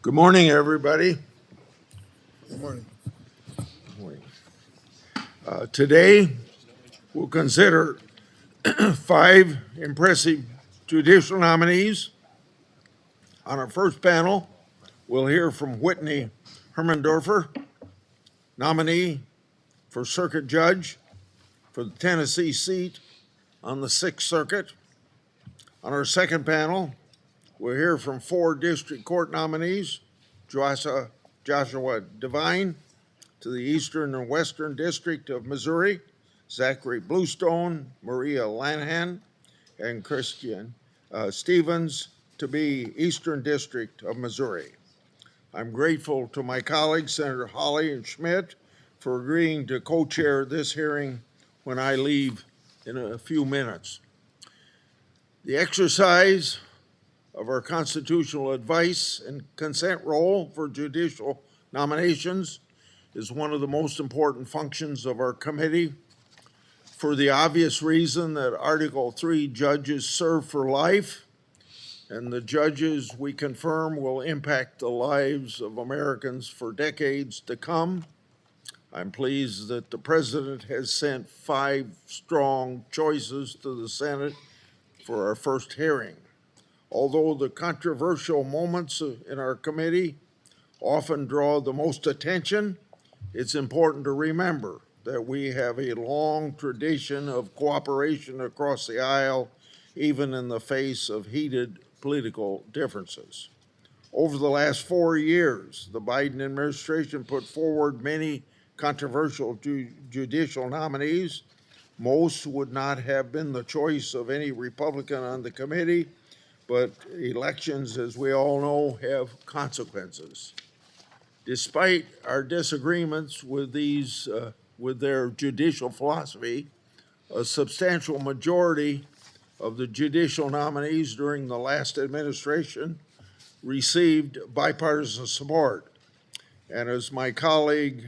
Good morning, everybody. Good morning. Today, we'll consider five impressive judicial nominees. On our first panel, we'll hear from Whitney Hermendorfer, nominee for Circuit Judge for the Tennessee seat on the Sixth Circuit. On our second panel, we'll hear from four district court nominees: Joshua Devine to the Eastern and Western District of Missouri, Zachary Bluestone, Maria Lanahan, and Christian Stevens to be Eastern District of Missouri. I'm grateful to my colleagues, Senator Hawley and Schmidt, for agreeing to co-chair this hearing when I leave in a few minutes. The exercise of our constitutional advice and consent role for judicial nominations is one of the most important functions of our committee, for the obvious reason that Article 3 judges serve for life, and the judges we confirm will impact the lives of Americans for decades to come. I'm pleased that the President has sent five strong choices to the Senate for our first hearing. Although the controversial moments in our committee often draw the most attention, it's important to remember that we have a long tradition of cooperation across the aisle, even in the face of heated political differences. Over the last 4 years, the Biden administration put forward many controversial judicial nominees. Most would not have been the choice of any Republican on the committee, but elections, as we all know, have consequences. Despite our disagreements with their judicial philosophy, a substantial majority of the judicial nominees during the last administration received bipartisan support. And as my colleague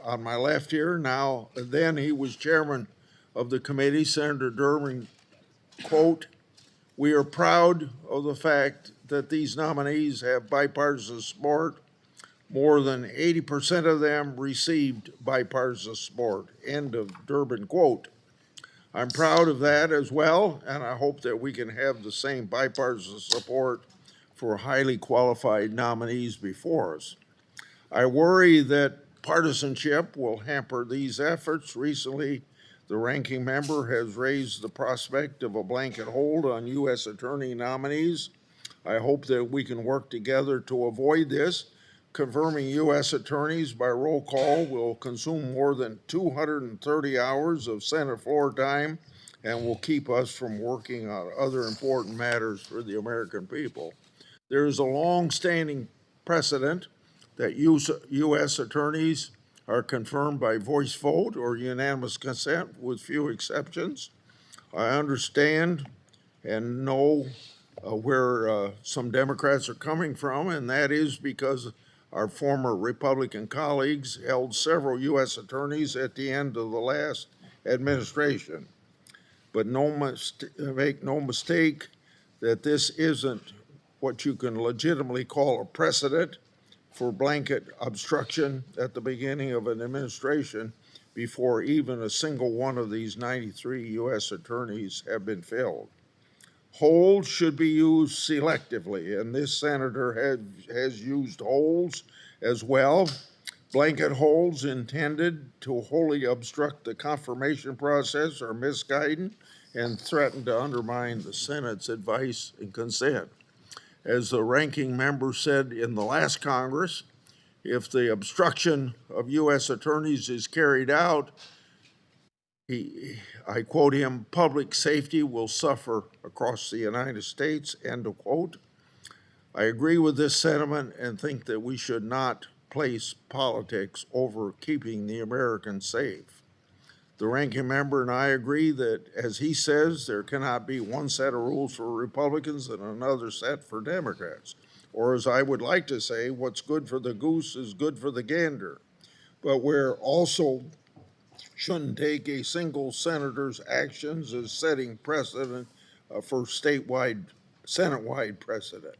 on my left here, then he was chairman of the committee, Senator Durbin, quote, "We are proud of the fact that these nominees have bipartisan support. More than 80% of them received bipartisan support," end of Durbin quote. I'm proud of that as well, and I hope that we can have the same bipartisan support for highly qualified nominees before us. I worry that partisanship will hamper these efforts. Recently, the ranking member has raised the prospect of a blanket hold on U.S. attorney nominees. I hope that we can work together to avoid this. Confirming U.S. attorneys by roll call will consume more than 230 hours of Senate floor time and will keep us from working on other important matters for the American people. There is a long-standing precedent that U.S. attorneys are confirmed by voice vote or unanimous consent, with few exceptions. I understand and know where some Democrats are coming from, and that is because our former Republican colleagues held several U.S. attorneys at the end of the last administration. But make no mistake that this isn't what you can legitimately call a precedent for blanket obstruction at the beginning of an administration before even a single one of these 93 U.S. attorneys have been filled. Holds should be used selectively, and this senator has used holds as well. Blanket holds intended to wholly obstruct the confirmation process are misguided and threaten to undermine the Senate's advice and consent. As the ranking member said in the last Congress, if the obstruction of U.S. attorneys is carried out, I quote him, "public safety will suffer across the United States," end of quote. I agree with this sentiment and think that we should not place politics over keeping the Americans safe. The ranking member and I agree that, as he says, there cannot be one set of rules for Republicans and another set for Democrats. Or, as I would like to say, what's good for the goose is good for the gander. But we're also shouldn't take a single senator's actions as setting precedent for statewide, Senate-wide precedent.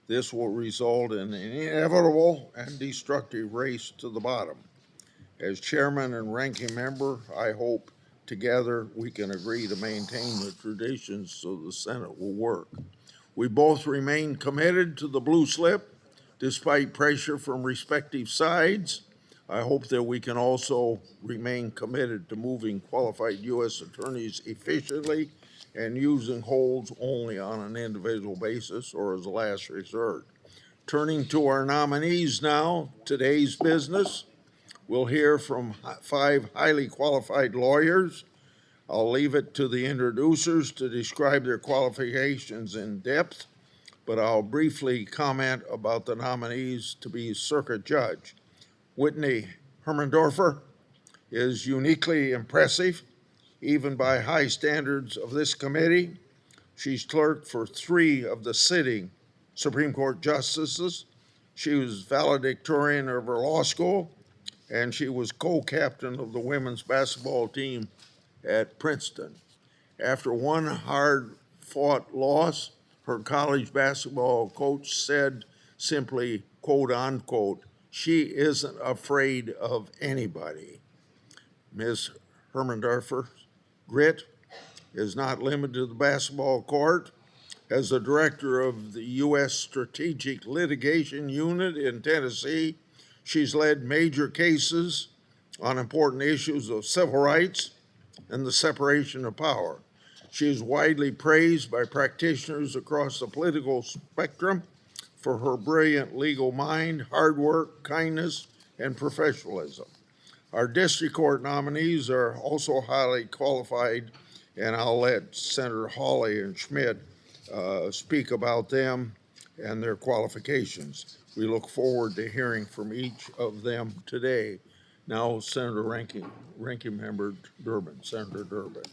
This will result in an inevitable and destructive race to the bottom. As chairman and ranking member, I hope together we can agree to maintain the traditions so the Senate will work. We both remain committed to the blue slip despite pressure from respective sides. I hope that we can also remain committed to moving qualified U.S. attorneys efficiently and using holds only on an individual basis or as a last resort. Turning to our nominees now, today's business. We'll hear from 5 highly qualified lawyers. I'll leave it to the introducers to describe their qualifications in depth, but I'll briefly comment about the nominees to be circuit judge. Whitney Hermendorfer is uniquely impressive, even by high standards of this committee. She's clerked for 3 of the sitting Supreme Court justices. She was valedictorian of her law school, and she was co-captain of the women's basketball team at Princeton. After one hard-fought loss, her college basketball coach said simply, quote unquote, she isn't afraid of anybody. Ms. Hermendorfer's grit is not limited to the basketball court. As the director of the U.S. Strategic Litigation Unit in Tennessee, she's led major cases on important issues of civil rights and the separation of power. She is widely praised by practitioners across the political spectrum for her brilliant legal mind, hard work, kindness, and professionalism. Our district court nominees are also highly qualified, and I'll let Senator Hawley and Schmidt speak about them and their qualifications. We look forward to hearing from each of them today. Now, Ranking Member Durbin, Senator Durbin.